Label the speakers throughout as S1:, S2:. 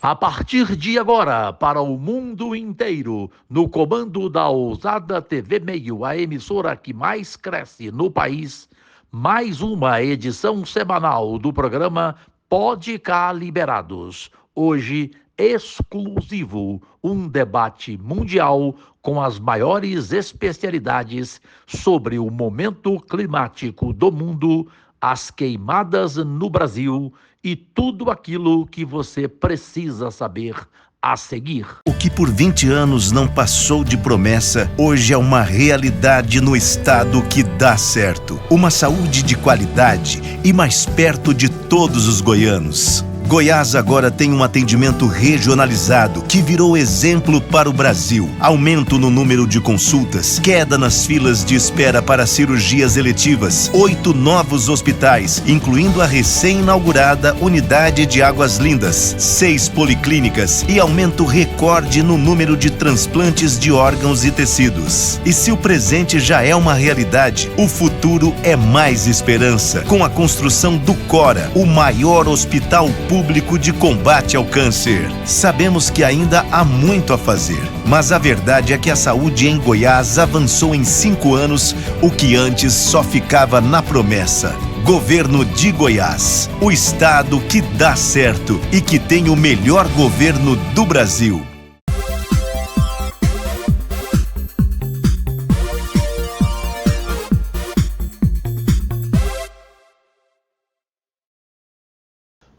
S1: A partir de agora, para o mundo inteiro, no comando da ousada TV Meio, a emissora que mais cresce no país, mais uma edição semanal do programa Pode Cá Liberados. Hoje, exclusivo, um debate mundial com as maiores especialidades sobre o momento climático do mundo, as queimadas no Brasil e tudo aquilo que você precisa saber a seguir.
S2: O que por 20 anos não passou de promessa, hoje é uma realidade no estado que dá certo. Uma saúde de qualidade e mais perto de todos os goianos. Goiás agora tem um atendimento regionalizado que virou exemplo para o Brasil. Aumento no número de consultas, queda nas filas de espera para cirurgias eletivas, 8 novos hospitais, incluindo a recém-inaugurada Unidade de Águas Lindas, 6 policlínicas e aumento recorde no número de transplantes de órgãos e tecidos. E se o presente já é uma realidade, o futuro é mais esperança, com a construção do Cora, o maior hospital público de combate ao câncer. Sabemos que ainda há muito a fazer, mas a verdade é que a saúde em Goiás avançou em 5 anos, o que antes só ficava na promessa. Governo de Goiás, o estado que dá certo e que tem o melhor governo do Brasil.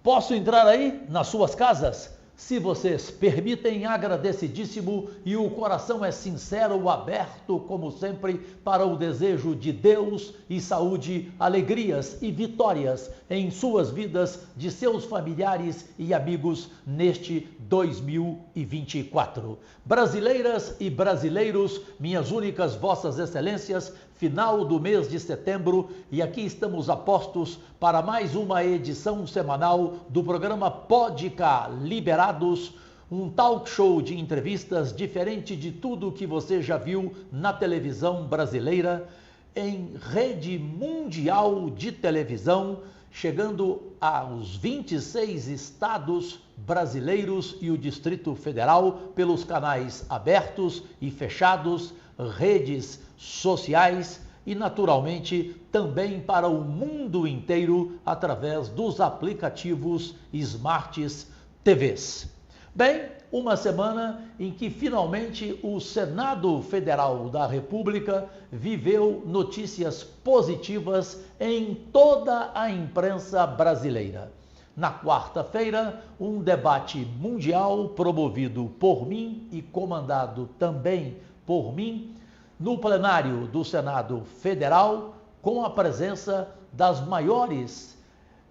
S1: Posso entrar aí nas suas casas? Se vocês permitem, agradecidíssimo, e o coração é sincero, aberto, como sempre, para o desejo de Deus e saúde, alegrias e vitórias em suas vidas, de seus familiares e amigos neste 2024. Brasileiras e brasileiros, minhas únicas vossas excelências, final do mês de setembro, e aqui estamos a postos para mais uma edição semanal do programa Pode Cá Liberados, um talk show de entrevistas diferente de tudo que você já viu na televisão brasileira, em rede mundial de televisão, chegando aos 26 estados brasileiros e o Distrito Federal pelos canais abertos e fechados, redes sociais e, naturalmente, também para o mundo inteiro através dos aplicativos Smarts TVs. Bem, uma semana em que finalmente o Senado Federal da República viveu notícias positivas em toda a imprensa brasileira. Na quarta-feira, um debate mundial promovido por mim e comandado também por mim, no plenário do Senado Federal, com a presença das maiores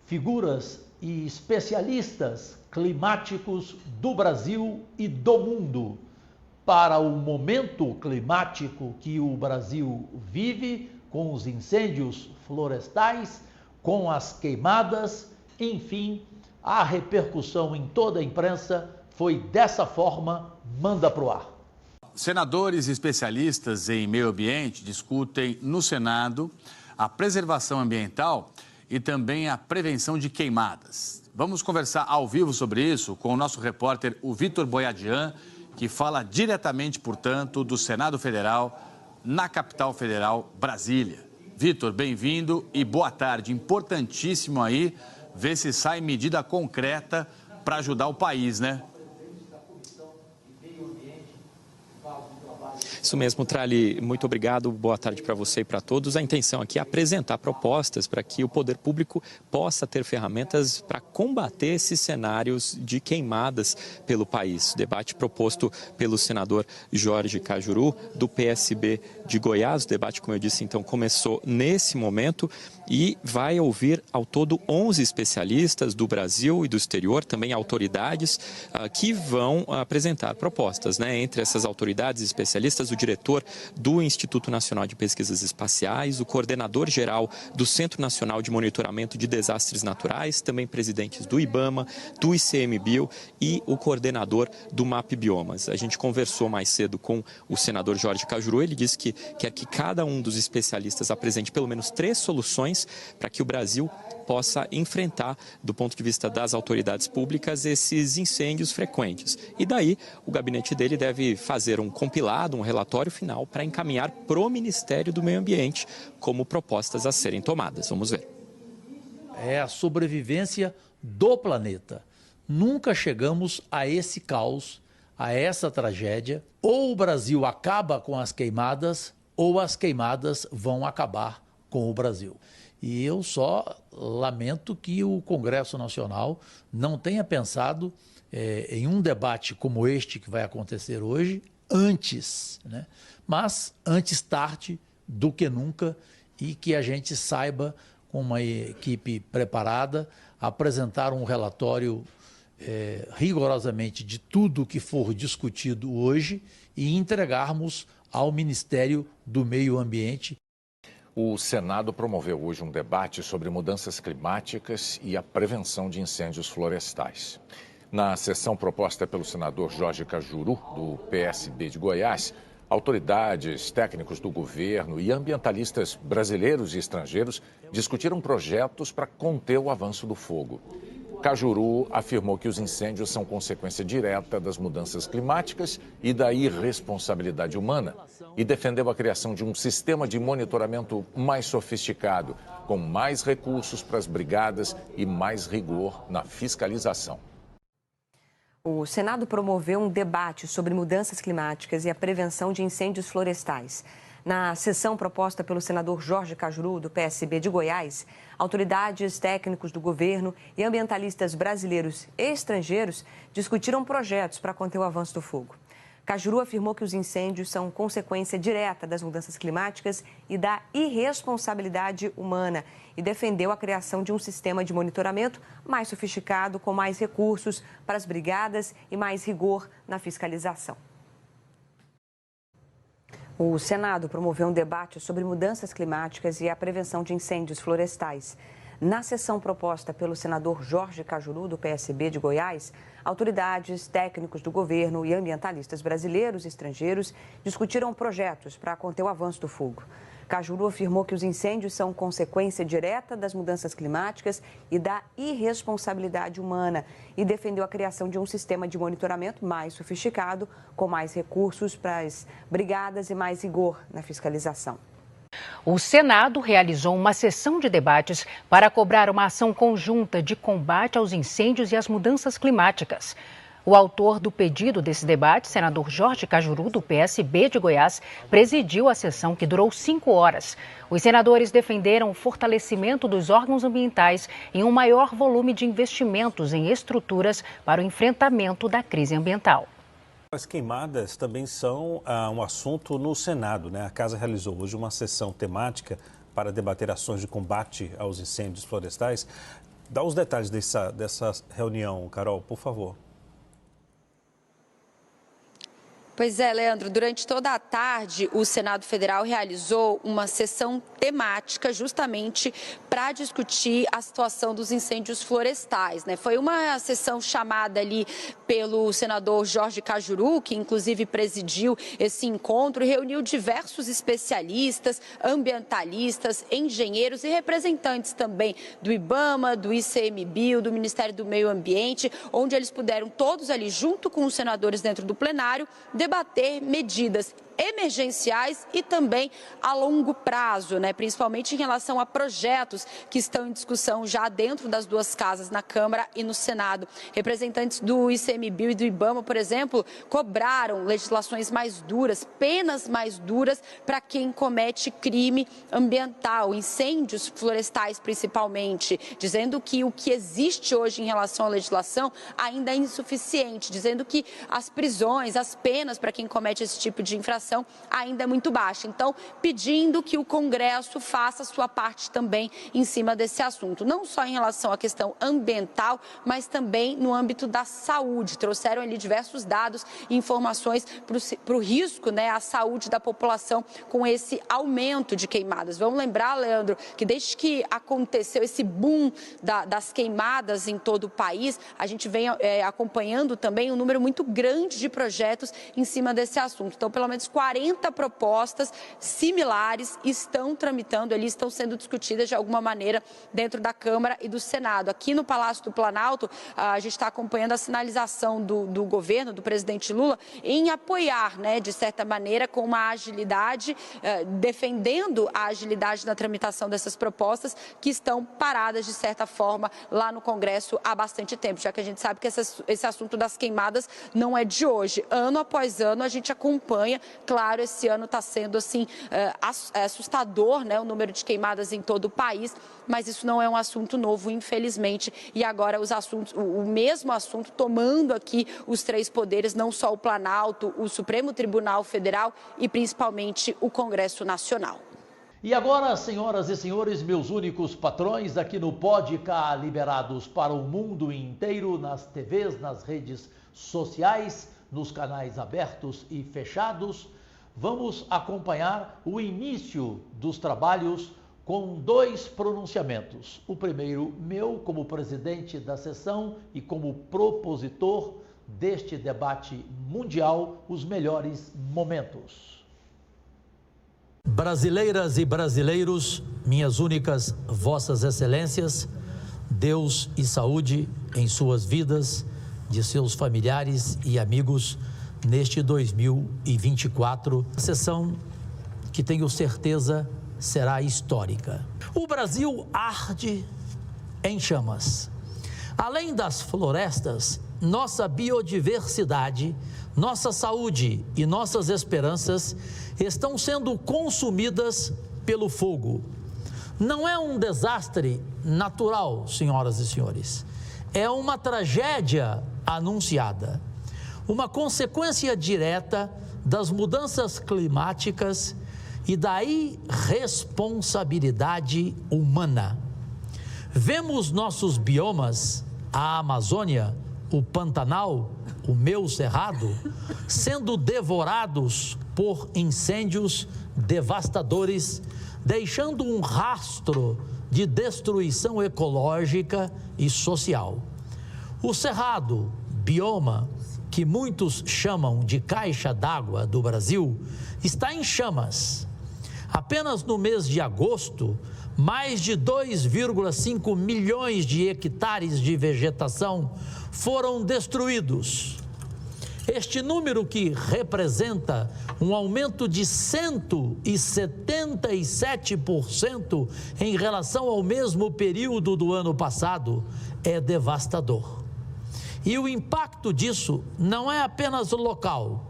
S1: figuras e especialistas climáticos do Brasil e do mundo, para o momento climático que o Brasil vive, com os incêndios florestais, com as queimadas, enfim, a repercussão em toda a imprensa foi dessa forma, manda pro ar.
S3: Senadores e especialistas em meio ambiente discutem no Senado a preservação ambiental e também a prevenção de queimadas. Vamos conversar ao vivo sobre isso com o nosso repórter, o Vitor Boiadian, que fala diretamente, portanto, do Senado Federal, na capital federal, Brasília. Vitor, bem-vindo e boa tarde. Importantíssimo aí ver se sai medida concreta para ajudar o país, né?
S4: Isso mesmo, Trali, muito obrigado, boa tarde para você e para todos. A intenção aqui é apresentar propostas para que o poder público possa ter ferramentas para combater esses cenários de queimadas pelo país. O debate proposto pelo senador Jorge Cajuru, do PSB de Goiás. O debate, como eu disse, então, começou nesse momento e vai ouvir ao todo 11 especialistas do Brasil e do exterior, também autoridades que vão apresentar propostas, né? Entre essas autoridades e especialistas, Dias, o diretor do Instituto Nacional de Pesquisas Espaciais, o coordenador-geral do Centro Nacional de Monitoramento de Desastres Naturais, também presidentes do IBAMA, do ICMBio e o coordenador do MAP Biomas. A gente conversou mais cedo com o senador Jorge Cajuru. Ele disse que quer que cada um dos especialistas apresente pelo menos 3 soluções para que o Brasil possa enfrentar, do ponto de vista das autoridades públicas, esses incêndios frequentes. E daí, o gabinete dele deve fazer um compilado, um relatório final para encaminhar para o Ministério do Meio Ambiente como propostas a serem tomadas. Vamos ver.
S1: É a sobrevivência do planeta. Nunca chegamos a esse caos, a essa tragédia. Ou o Brasil acaba com as queimadas, ou as queimadas vão acabar com o Brasil. E eu só lamento que o Congresso Nacional não tenha pensado em um debate como este que vai acontecer hoje antes, né? Mas antes tarde do que nunca, e que a gente saiba, com uma equipe preparada, apresentar um relatório rigorosamente de tudo que for discutido hoje e entregarmos ao Ministério do Meio Ambiente.
S5: O Senado promoveu hoje um debate sobre mudanças climáticas e a prevenção de incêndios florestais. Na sessão proposta pelo senador Jorge Cajuru, do PSB de Goiás, autoridades, técnicos do governo e ambientalistas brasileiros e estrangeiros discutiram projetos para conter o avanço do fogo. Cajuru afirmou que os incêndios são consequência direta das mudanças climáticas e da irresponsabilidade humana e defendeu a criação de um sistema de monitoramento mais sofisticado, com mais recursos para as brigadas e mais rigor na fiscalização.
S6: O Senado promoveu um debate sobre mudanças climáticas e a prevenção de incêndios florestais. Na sessão proposta pelo senador Jorge Cajuru, do PSB de Goiás, autoridades, técnicos do governo e ambientalistas brasileiros e estrangeiros discutiram projetos para conter o avanço do fogo. Cajuru afirmou que os incêndios são consequência direta das mudanças climáticas e da irresponsabilidade humana e defendeu a criação de um sistema de monitoramento mais sofisticado, com mais recursos para as brigadas e mais rigor na fiscalização. O Senado promoveu um debate sobre mudanças climáticas e a prevenção de incêndios florestais. Na sessão proposta pelo senador Jorge Cajuru, do PSB de Goiás, autoridades, técnicos do governo e ambientalistas brasileiros e estrangeiros discutiram projetos para conter o avanço do fogo. Cajuru afirmou que os incêndios são consequência direta das mudanças climáticas e da irresponsabilidade humana e defendeu a criação de um sistema de monitoramento mais sofisticado, com mais recursos para as brigadas e mais rigor na fiscalização.
S7: O Senado realizou uma sessão de debates para cobrar uma ação conjunta de combate aos incêndios e às mudanças climáticas. O autor do pedido desse debate, senador Jorge Cajuru, do PSB de Goiás, presidiu a sessão que durou 5 horas. Os senadores defenderam o fortalecimento dos órgãos ambientais em um maior volume de investimentos em estruturas para o enfrentamento da crise ambiental.
S8: As queimadas também são um assunto no Senado, né? A Casa realizou hoje uma sessão temática para debater ações de combate aos incêndios florestais. Dá os detalhes dessa reunião, Carol, por favor.
S9: Pois é, Leandro, durante toda a tarde o Senado Federal realizou uma sessão temática justamente para discutir a situação dos incêndios florestais, né? Foi uma sessão chamada ali pelo senador Jorge Cajuru, que inclusive presidiu esse encontro e reuniu diversos especialistas, ambientalistas, engenheiros e representantes também do IBAMA, do ICMBio, do Ministério do Meio Ambiente, onde eles puderam todos ali junto com os senadores dentro do plenário debater medidas emergenciais e também a longo prazo, né? Principalmente em relação a projetos que estão em discussão já dentro das duas casas, na Câmara e no Senado. Representantes do ICMBio e do IBAMA, por exemplo, cobraram legislações mais duras, penas mais duras para quem comete crime ambiental, incêndios florestais principalmente, dizendo que o que existe hoje em relação à legislação ainda é insuficiente, dizendo que as prisões, as penas para quem comete esse tipo de infração aprovação ainda é muito baixa. Então, pedindo que o Congresso faça a sua parte também em cima desse assunto, não só em relação à questão ambiental, mas também no âmbito da saúde. Trouxeram ali diversos dados e informações para o risco, né, à saúde da população com esse aumento de queimadas. Vamos lembrar, Leandro, que desde que aconteceu esse boom das queimadas em todo o país, a gente vem acompanhando também um número muito grande de projetos em cima desse assunto. Então, pelo menos 40 propostas similares estão tramitando, ali estão sendo discutidas de alguma maneira dentro da Câmara e do Senado. Aqui no Palácio do Planalto, a gente está acompanhando a sinalização do governo, do presidente Lula, em apoiar, né, de certa maneira, com uma agilidade, defendendo a agilidade na tramitação dessas propostas que estão paradas, de certa forma, lá no Congresso há bastante tempo, já que a gente sabe que esse assunto das queimadas não é de hoje. Ano após ano, a gente acompanha, claro, esse ano está sendo assim assustador, né, o número de queimadas em todo o país, mas isso não é um assunto novo, infelizmente, e agora o mesmo assunto tomando aqui os três poderes, não só o Planalto, o Supremo Tribunal Federal e principalmente o Congresso Nacional.
S1: E agora, senhoras e senhores, meus únicos patrões, aqui no Pode Cá, liberados para o mundo inteiro, nas TVs, nas redes sociais, nos canais abertos e fechados, vamos acompanhar o início dos trabalhos com dois pronunciamentos. O primeiro meu como presidente da sessão e como propositor deste debate mundial, os melhores momentos. Brasileiras e brasileiros, minhas únicas vossas excelências, Deus e saúde em suas vidas, de seus familiares e amigos neste 2024, sessão que tenho certeza será histórica. O Brasil arde em chamas. Além das florestas, nossa biodiversidade, nossa saúde e nossas esperanças estão sendo consumidas pelo fogo. Não é um desastre natural, senhoras e senhores. É uma tragédia anunciada. Uma consequência direta das mudanças climáticas e da irresponsabilidade humana. Vemos nossos biomas, a Amazônia, o Pantanal, o meu Cerrado, sendo devorados por incêndios devastadores, deixando um rastro de destruição ecológica e social. O Cerrado, bioma que muitos chamam de caixa d'água do Brasil, está em chamas. Apenas no mês de agosto, mais de 2,5 milhões de hectares de vegetação foram destruídos. Este número, que representa um aumento de 177% em relação ao mesmo período do ano passado, é devastador. E o impacto disso não é apenas local.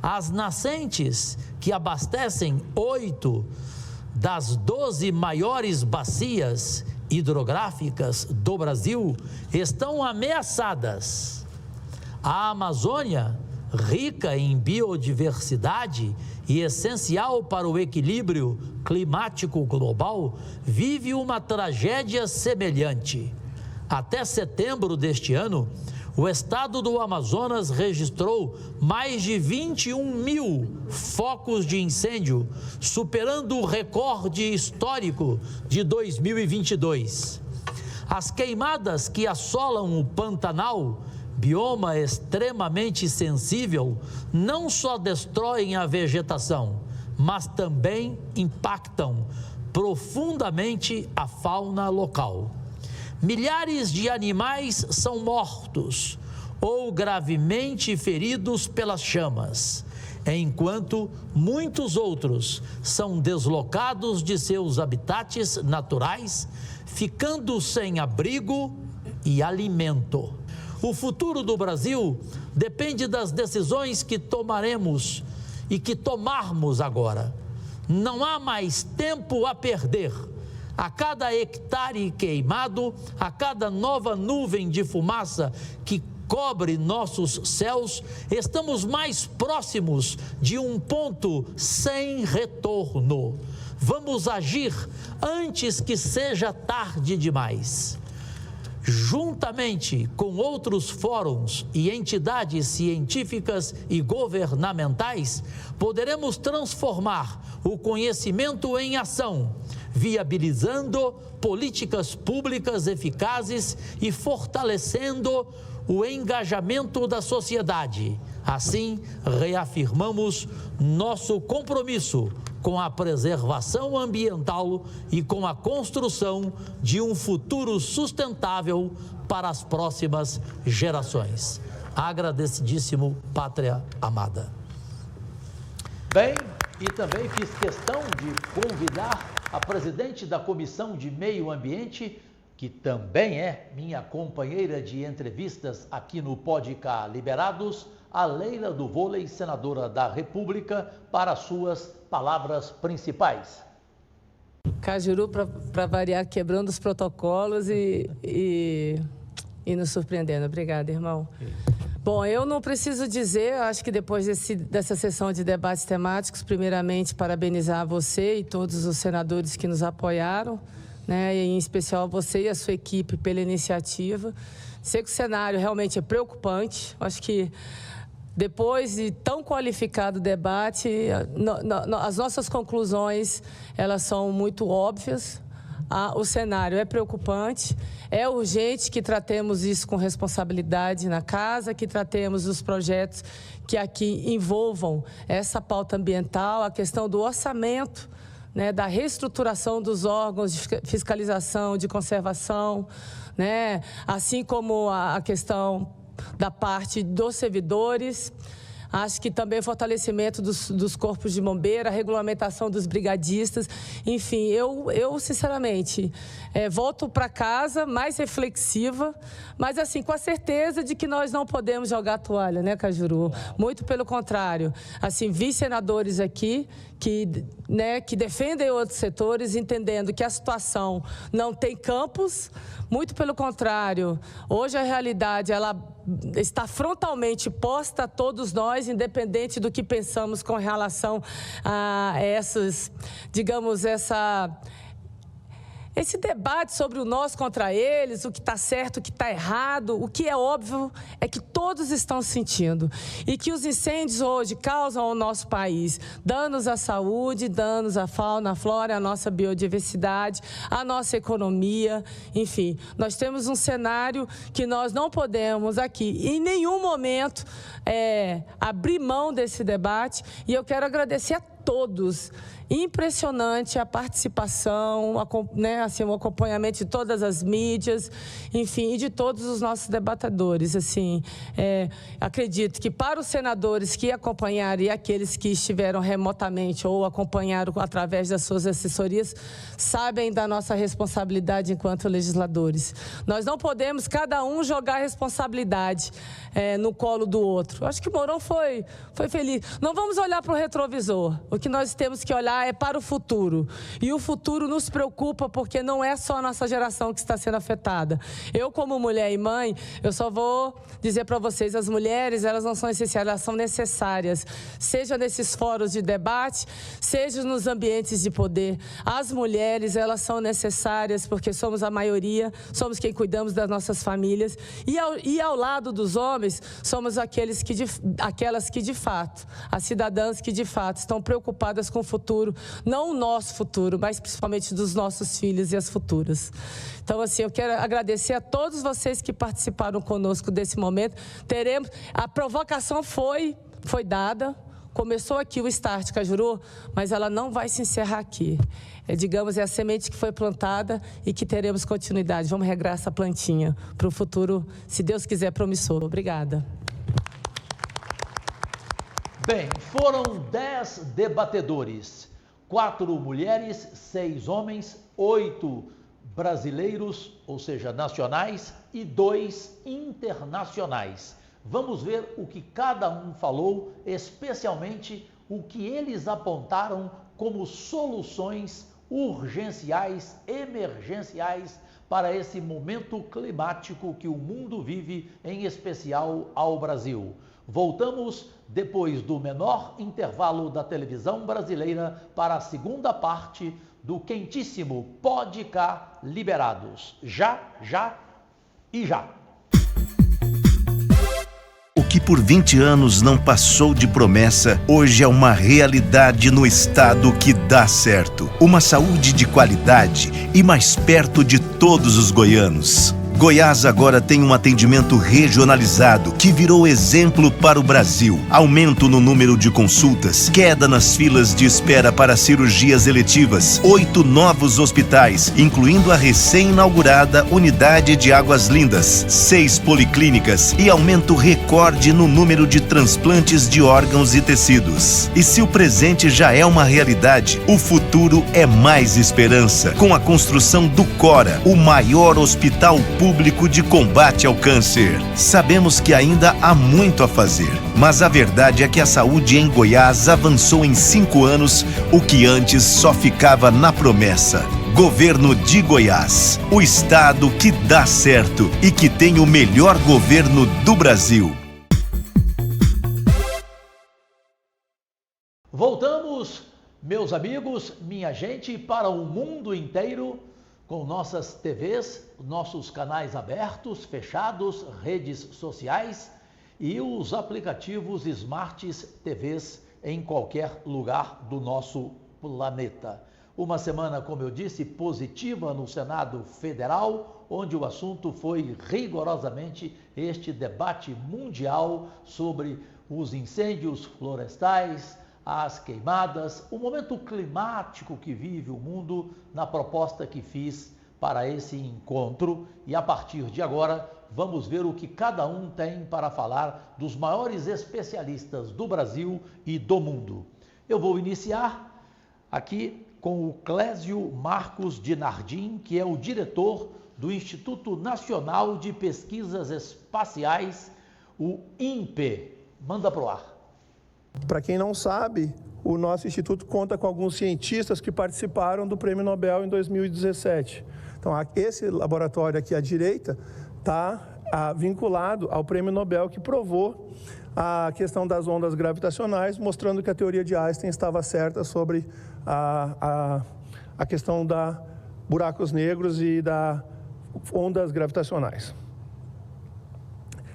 S1: As nascentes que abastecem 8 das 12 maiores bacias hidrográficas do Brasil estão ameaçadas. A Amazônia, rica em biodiversidade e essencial para o equilíbrio climático global, vive uma tragédia semelhante. Até setembro deste ano, o estado do Amazonas registrou mais de 21 mil focos de incêndio, superando o recorde histórico de 2022. As queimadas que assolam o Pantanal, bioma extremamente sensível, não só destroem a vegetação, mas também impactam profundamente a fauna local. Milhares de animais são mortos ou gravemente feridos pelas chamas, enquanto muitos outros são deslocados de seus habitats naturais, ficando sem abrigo e alimento. O futuro do Brasil depende das decisões que tomaremos e que tomarmos agora. Não há mais tempo a perder. A cada hectare queimado, a cada nova nuvem de fumaça que cobre nossos céus, estamos mais próximos de um ponto sem retorno. Vamos agir antes que seja tarde demais. Juntamente com outros fóruns e entidades científicas e governamentais, poderemos transformar o conhecimento em ação, viabilizando políticas públicas eficazes e fortalecendo o engajamento da sociedade. Assim, reafirmamos nosso compromisso com a preservação ambiental e com a construção de um futuro sustentável para as próximas gerações. Agradecidíssimo, pátria amada. Bem, e também fiz questão de convidar a presidente da Comissão de Meio Ambiente, que também é minha companheira de entrevistas aqui no Podcast Liberados, a Leila do Vôlei, senadora da República, para suas palavras principais.
S10: Cajuru, para variar, quebrando os protocolos e nos surpreendendo. Obrigada, irmão. Bom, eu não preciso dizer, acho que depois dessa sessão de debates temáticos, primeiramente parabenizar você e todos os senadores que nos apoiaram, né, e em especial você e a sua equipe pela iniciativa. Sei que o cenário realmente é preocupante, acho que depois de tão qualificado debate, as nossas conclusões, elas são muito óbvias. O cenário é preocupante, é urgente que tratemos isso com responsabilidade na casa, que tratemos os projetos que aqui envolvam essa pauta ambiental, a questão do orçamento, né, da reestruturação dos órgãos de fiscalização, de conservação, né, assim como a questão da parte dos servidores. Acho que também o fortalecimento dos corpos de bombeiro, a regulamentação dos brigadistas. Enfim, eu sinceramente, volto para casa mais reflexiva, mas assim, com a certeza de que nós não podemos jogar a toalha, né, Cajuru? Muito pelo contrário. Assim, vi senadores aqui que defendem outros setores, entendendo que a situação não tem campos. Muito pelo contrário, hoje a realidade ela está frontalmente posta a todos nós, independente do que pensamos com relação a essas, digamos, esse debate sobre o nós contra eles, o que está certo, o que está errado. O que é óbvio é que todos estão sentindo e que os incêndios hoje causam ao nosso país danos à saúde, danos à fauna, à flora, à nossa biodiversidade, à nossa economia. Enfim, nós temos um cenário que nós não podemos aqui, em nenhum momento, abrir mão desse debate. E eu quero agradecer a todos. Impressionante a participação, né, assim, o acompanhamento de todas as mídias, enfim, e de todos os nossos debatedores. Assim, acredito que para os senadores que acompanharam e aqueles que estiveram remotamente ou acompanharam através das suas assessorias, sabem da nossa responsabilidade enquanto legisladores. Nós não podemos, cada um, jogar a responsabilidade no colo do outro. Acho que o Mourão foi feliz. Não vamos olhar para o retrovisor. O que nós temos que olhar é para o futuro. E o futuro nos preocupa porque não é só a nossa geração que está sendo afetada. Eu, como mulher e mãe, eu só vou dizer para vocês, as mulheres, elas não são essenciais, elas são necessárias. Seja nesses fóruns de debate, seja nos ambientes de poder. As mulheres, elas são necessárias porque somos a maioria, somos quem cuidamos das nossas famílias. E ao lado dos homens, somos aquelas que de fato, as cidadãs que de fato estão preocupadas com o futuro, não o nosso futuro, mas principalmente dos nossos filhos e as futuras. Então, assim, eu quero agradecer a todos vocês que participaram conosco desse momento. A provocação foi dada, começou aqui o Start Cajuru, mas ela não vai se encerrar aqui. Digamos, é a semente que foi plantada e que teremos continuidade. Vamos regrar essa plantinha para o futuro, se Deus quiser, promissor. Obrigada.
S1: Bem, foram 10 debatedores, 4 mulheres, 6 homens, 8 brasileiros, ou seja, nacionais, e 2 internacionais. Vamos ver o que cada um falou, especialmente o que eles apontaram como soluções urgenciais, emergenciais para esse momento climático que o mundo vive, em especial ao Brasil. Voltamos depois do menor intervalo da televisão brasileira para a segunda parte do quentíssimo Pode Cá Liberados. Já e já.
S2: O que por 20 anos não passou de promessa, hoje é uma realidade no estado que dá certo. Uma saúde de qualidade e mais perto de todos os goianos. Goiás agora tem um atendimento regionalizado que virou exemplo para o Brasil. Aumento no número de consultas, queda nas filas de espera para cirurgias eletivas, 8 novos hospitais, incluindo a recém-inaugurada Unidade de Águas Lindas, 6 policlínicas e aumento recorde no número de transplantes de órgãos e tecidos. E se o presente já é uma realidade, o futuro é mais esperança, com a construção do Cora, o maior hospital público de combate ao câncer. Sabemos que ainda há muito a fazer, mas a verdade é que a saúde em Goiás avançou em 5 anos, o que antes só ficava na promessa. Governo de Goiás, o estado que dá certo e que tem o melhor governo do Brasil.
S1: Voltamos, meus amigos, minha gente, para o mundo inteiro, com nossas TVs, nossos canais abertos, fechados, redes sociais e os aplicativos Smart TVs em qualquer lugar do nosso planeta. Uma semana, como eu disse, positiva no Senado Federal, onde o assunto foi rigorosamente este debate mundial sobre os incêndios florestais, as queimadas, o momento climático que vive o mundo, na proposta que fiz para esse encontro. E a partir de agora, vamos ver o que cada um tem para falar dos maiores especialistas do Brasil e do mundo. Eu vou iniciar aqui com o Clésio Marcos de Nardim, que é o diretor do Instituto Nacional de Pesquisas Espaciais, o INPE. Manda pro ar.
S11: Para quem não sabe, o nosso instituto conta com alguns cientistas que participaram do Prêmio Nobel em 2017. Então, esse laboratório aqui à direita está vinculado ao Prêmio Nobel que provou a questão das ondas gravitacionais, mostrando que a teoria de Einstein estava certa sobre a questão da buracos negros e da ondas gravitacionais.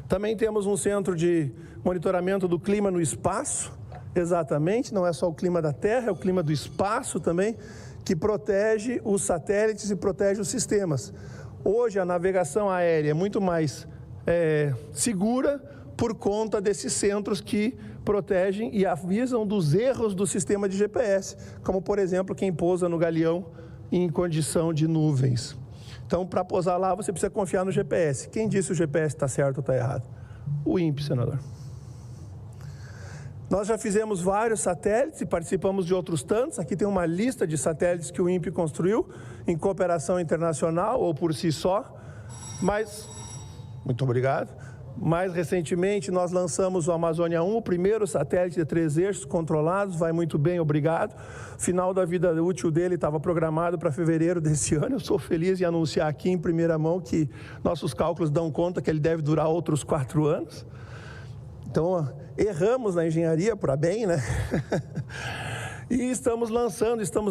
S11: Também temos um centro de monitoramento do clima no espaço, exatamente, não é só o clima da Terra, é o clima do espaço também, que protege os satélites e protege os sistemas. Hoje a navegação aérea é muito mais segura por conta desses centros que protegem e avisam dos erros do sistema de GPS, como por exemplo quem pousa no Galeão em condição de nuvens. Então, para pousar lá, você precisa confiar no GPS. Quem disse o GPS está certo ou está errado? O INPE, senador. Nós já fizemos vários satélites e participamos de outros tantos. Aqui tem uma lista de satélites que o INPE construiu em cooperação internacional ou por si só. Mas, muito obrigado. Mais recentemente, nós lançamos o Amazônia 1, o primeiro satélite de 3 eixos controlados, vai muito bem, obrigado. Final da vida útil dele estava programado para fevereiro desse ano. Eu sou feliz em anunciar aqui em primeira mão que nossos cálculos dão conta que ele deve durar outros 4 anos. Então, erramos na engenharia, para bem, né? E estamos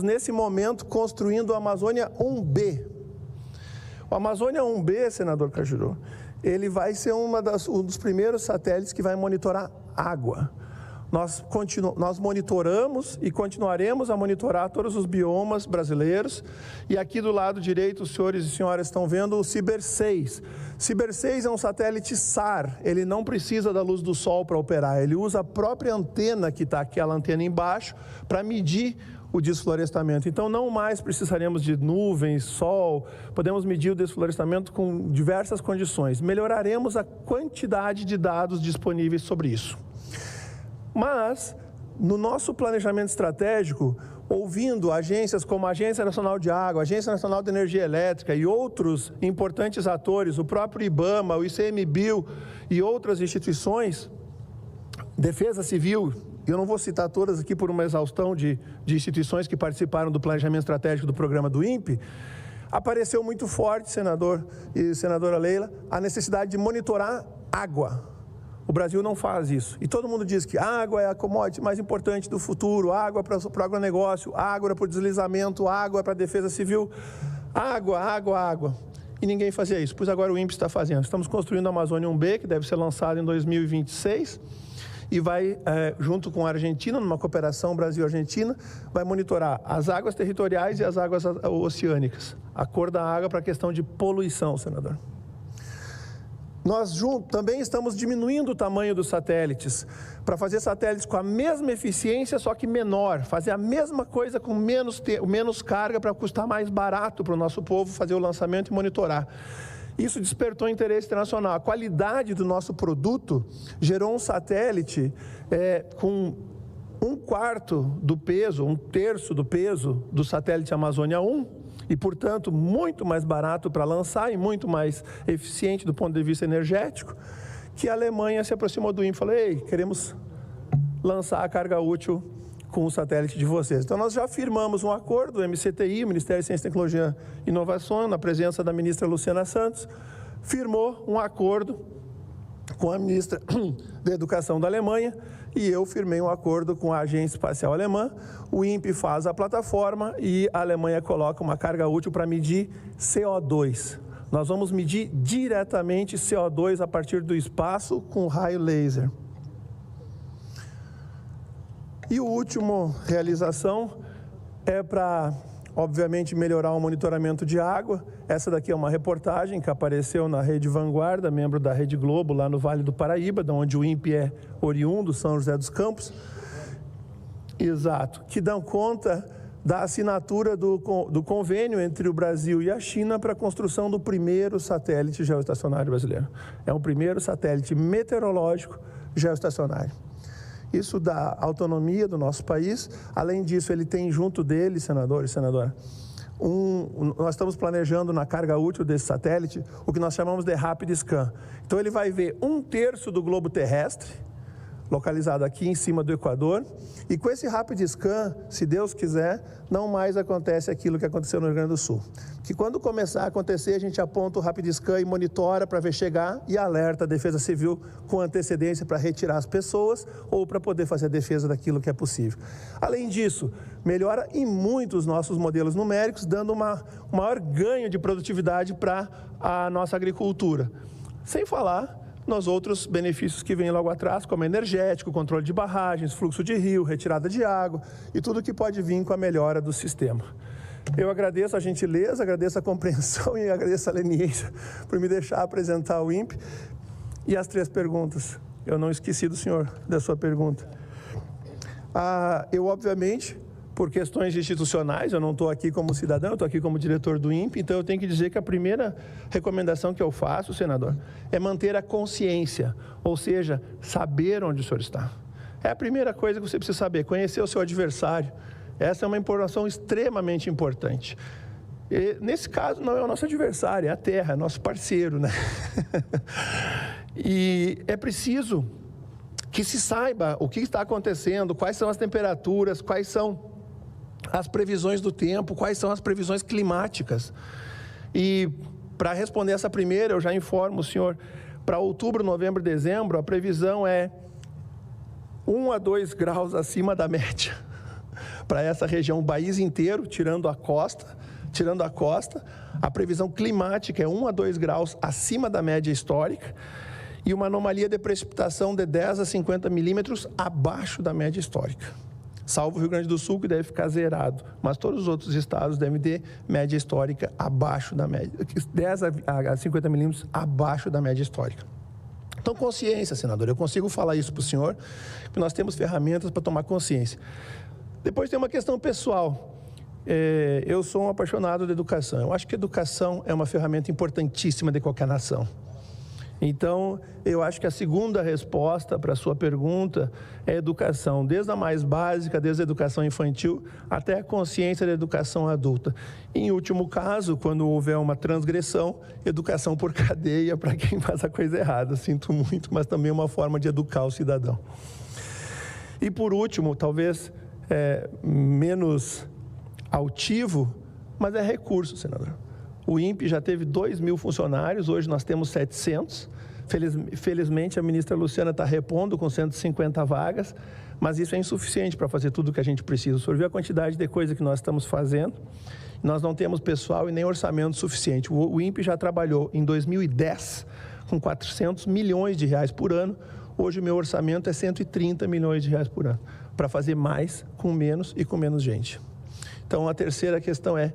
S11: nesse momento construindo o Amazônia 1B. O Amazônia 1B, senador Cajuru, ele vai ser um dos primeiros satélites que vai monitorar água. Nós monitoramos e continuaremos a monitorar todos os biomas brasileiros. E aqui do lado direito, os senhores e senhoras estão vendo o Ciber6. Ciber6 é um satélite SAR, ele não precisa da luz do sol para operar, ele usa a própria antena, que está aquela antena embaixo, para medir o desflorestamento. Então, não mais precisaremos de nuvens, sol, podemos medir o desflorestamento com diversas condições. Melhoraremos a quantidade de dados disponíveis sobre isso. Mas, no nosso planejamento estratégico, ouvindo agências como a Agência Nacional de Água, a Agência Nacional de Energia Elétrica e outros importantes atores, o próprio IBAMA, o ICMBio e outras instituições, Defesa Civil, eu não vou citar todas aqui por uma exaustão de instituições que participaram do planejamento estratégico do programa do INPE, Apareceu muito forte, senador e senadora Leila, a necessidade de monitorar água. O Brasil não faz isso. E todo mundo diz que água é a commodity mais importante do futuro, água para o agronegócio, água para o deslizamento, água para a defesa civil. Água, água, água. E ninguém fazia isso, pois agora o INPE está fazendo. Estamos construindo a Amazônia 1B, que deve ser lançado em 2026, e vai, junto com a Argentina, numa cooperação Brasil-Argentina, vai monitorar as águas territoriais e as águas oceânicas. A cor da água para a questão de poluição, senador. Nós também estamos diminuindo o tamanho dos satélites, para fazer satélites com a mesma eficiência, só que menor, fazer a mesma coisa com menos carga, para custar mais barato para o nosso povo fazer o lançamento e monitorar. Isso despertou interesse internacional. A qualidade do nosso produto gerou um satélite com 1/4 do peso, 1/3 do peso do satélite Amazônia 1, e, portanto, muito mais barato para lançar e muito mais eficiente do ponto de vista energético, que a Alemanha se aproximou do INPE e falou: ei, queremos lançar a carga útil com o satélite de vocês. Então, nós já firmamos um acordo, o MCTI, o Ministério de Ciência, Tecnologia e Inovação, na presença da ministra Luciana Santos, firmou um acordo com a ministra da Educação da Alemanha, e eu firmei um acordo com a Agência Espacial Alemã. O INPE faz a plataforma e a Alemanha coloca uma carga útil para medir CO2. Nós vamos medir diretamente CO2 a partir do espaço com raio laser. E o último realização é para, obviamente, melhorar o monitoramento de água. Essa daqui é uma reportagem que apareceu na Rede Vanguarda, membro da Rede Globo, lá no Vale do Paraíba, de onde o INPE é oriundo, São José dos Campos. Exato, que dão conta da assinatura do convênio entre o Brasil e a China para a construção do primeiro satélite geoestacionário brasileiro. É o primeiro satélite meteorológico geoestacionário. Isso dá autonomia do nosso país. Além disso, ele tem junto dele, senador e senadora, nós estamos planejando na carga útil desse satélite o que nós chamamos de Rapid Scan. Então, ele vai ver 1/3 do globo terrestre, localizado aqui em cima do Equador, e com esse Rapid Scan, se Deus quiser, não mais acontece aquilo que aconteceu no Rio Grande do Sul. Que quando começar a acontecer, a gente aponta o Rapid Scan e monitora para ver chegar e alerta a Defesa Civil com antecedência para retirar as pessoas ou para poder fazer a defesa daquilo que é possível. Além disso, melhora em muito os nossos modelos numéricos, dando um maior ganho de produtividade para a nossa agricultura. Sem falar nos outros benefícios que vêm logo atrás, como energético, controle de barragens, fluxo de rio, retirada de água e tudo que pode vir com a melhora do sistema. Eu agradeço a gentileza, agradeço a compreensão e agradeço a leniência por me deixar apresentar o INPE. E as 3 perguntas. Eu não esqueci do senhor, da sua pergunta. Eu, obviamente, por questões institucionais, eu não estou aqui como cidadão, eu estou aqui como diretor do INPE, então eu tenho que dizer que a primeira recomendação que eu faço, senador, é manter a consciência, ou seja, saber onde o senhor está. É a primeira coisa que você precisa saber, conhecer o seu adversário. Essa é uma informação extremamente importante. E, nesse caso, não é o nosso adversário, é a Terra, é nosso parceiro, né? E é preciso que se saiba o que está acontecendo, quais são as temperaturas, quais são as previsões do tempo, quais são as previsões climáticas. E para responder essa primeira, eu já informo o senhor, para outubro, novembro, dezembro, a previsão é 1 a 2 graus acima da média. Para essa região, o país inteiro, tirando a costa, a previsão climática é 1 a 2 graus acima da média histórica e uma anomalia de precipitação de 10 a 50 milímetros abaixo da média histórica. Salvo o Rio Grande do Sul, que deve ficar zerado, mas todos os outros estados devem ter média histórica abaixo da média, 10 a 50 milímetros abaixo da média histórica. Então, consciência, senador, eu consigo falar isso para o senhor, porque nós temos ferramentas para tomar consciência. Depois tem uma questão pessoal. Eu sou um apaixonado de educação. Eu acho que educação é uma ferramenta importantíssima de qualquer nação. Então, eu acho que a segunda resposta para a sua pergunta é educação, desde a mais básica, desde a educação infantil, até a consciência da educação adulta. Em último caso, quando houver uma transgressão, educação por cadeia para quem faz a coisa errada. Sinto muito, mas também é uma forma de educar o cidadão. E por último, talvez menos altivo, mas é recurso, senador. O INPE já teve 2.000 funcionários, hoje nós temos 700. Felizmente, a ministra Luciana está repondo com 150 vagas, mas isso é insuficiente para fazer tudo o que a gente precisa. O senhor viu a quantidade de coisa que nós estamos fazendo? Nós não temos pessoal e nem orçamento suficiente. O INPE já trabalhou em 2010 com 400 milhões de reais por ano. Hoje o meu orçamento é 130 milhões de reais por ano, para fazer mais com menos e com menos gente. Então, a terceira questão é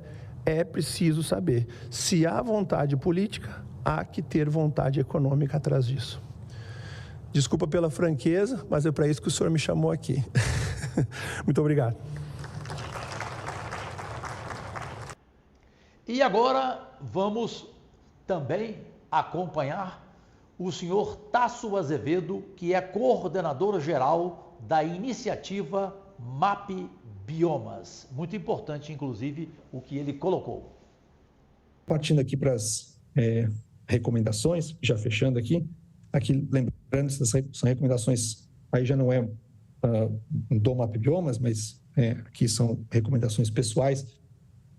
S11: preciso saber, se há vontade política, há que ter vontade econômica atrás disso. Desculpa pela franqueza, mas é para isso que o senhor me chamou aqui. Muito obrigado.
S1: E agora vamos também acompanhar o senhor Tasso Azevedo, que é coordenador geral da iniciativa MAP Biomas. Muito importante, inclusive, o que ele colocou.
S12: Partindo aqui para as recomendações, já fechando aqui lembrando que essas são recomendações, aí já não é do MAP Biomas, mas aqui são recomendações pessoais,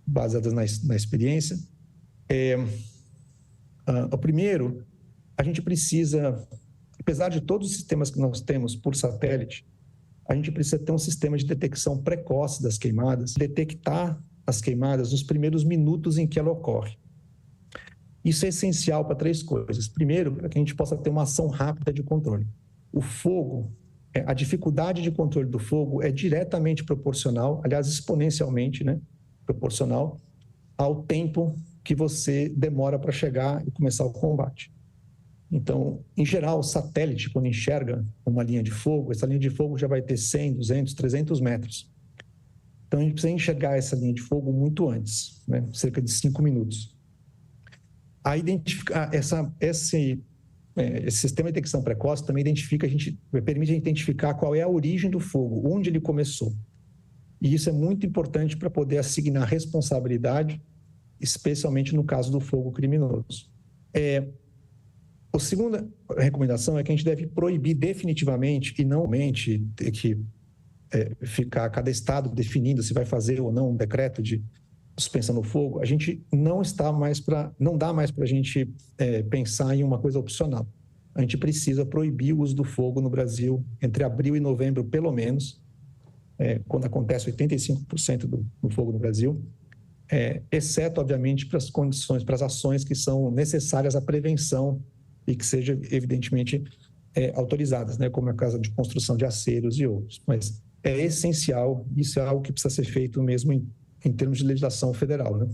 S12: baseadas na experiência. O primeiro, a gente precisa, apesar de todos os sistemas que nós temos por satélite, a gente precisa ter um sistema de detecção precoce das queimadas, detectar as queimadas nos primeiros minutos em que ela ocorre. Isso é essencial para 3 coisas. Primeiro, para que a gente possa ter uma ação rápida de controle. O fogo, a dificuldade de controle do fogo é diretamente proporcional, aliás, exponencialmente, né, proporcional ao tempo que você demora para chegar e começar o combate. Então, em geral, o satélite, quando enxerga uma linha de fogo, essa linha de fogo já vai ter 100, 200, 300 metros. Então, a gente precisa enxergar essa linha de fogo muito antes, né? Cerca de 5 minutos. A identificar esse sistema de detecção precoce também permite identificar qual é a origem do fogo, onde ele começou. E isso é muito importante para poder assignar responsabilidade, especialmente no caso do fogo criminoso. A segunda recomendação é que a gente deve proibir definitivamente e não somente ter que ficar cada estado definindo se vai fazer ou não um decreto de suspensão no fogo. A gente não dá mais para a gente pensar em uma coisa opcional. A gente precisa proibir o uso do fogo no Brasil entre abril e novembro, pelo menos, quando acontece 85% do fogo no Brasil, exceto, obviamente, para as condições, para as ações que são necessárias à prevenção e que sejam, evidentemente, autorizadas, né, como é o caso de construção de aceiros e outros. Mas é essencial, isso é algo que precisa ser feito mesmo em termos de legislação federal, né?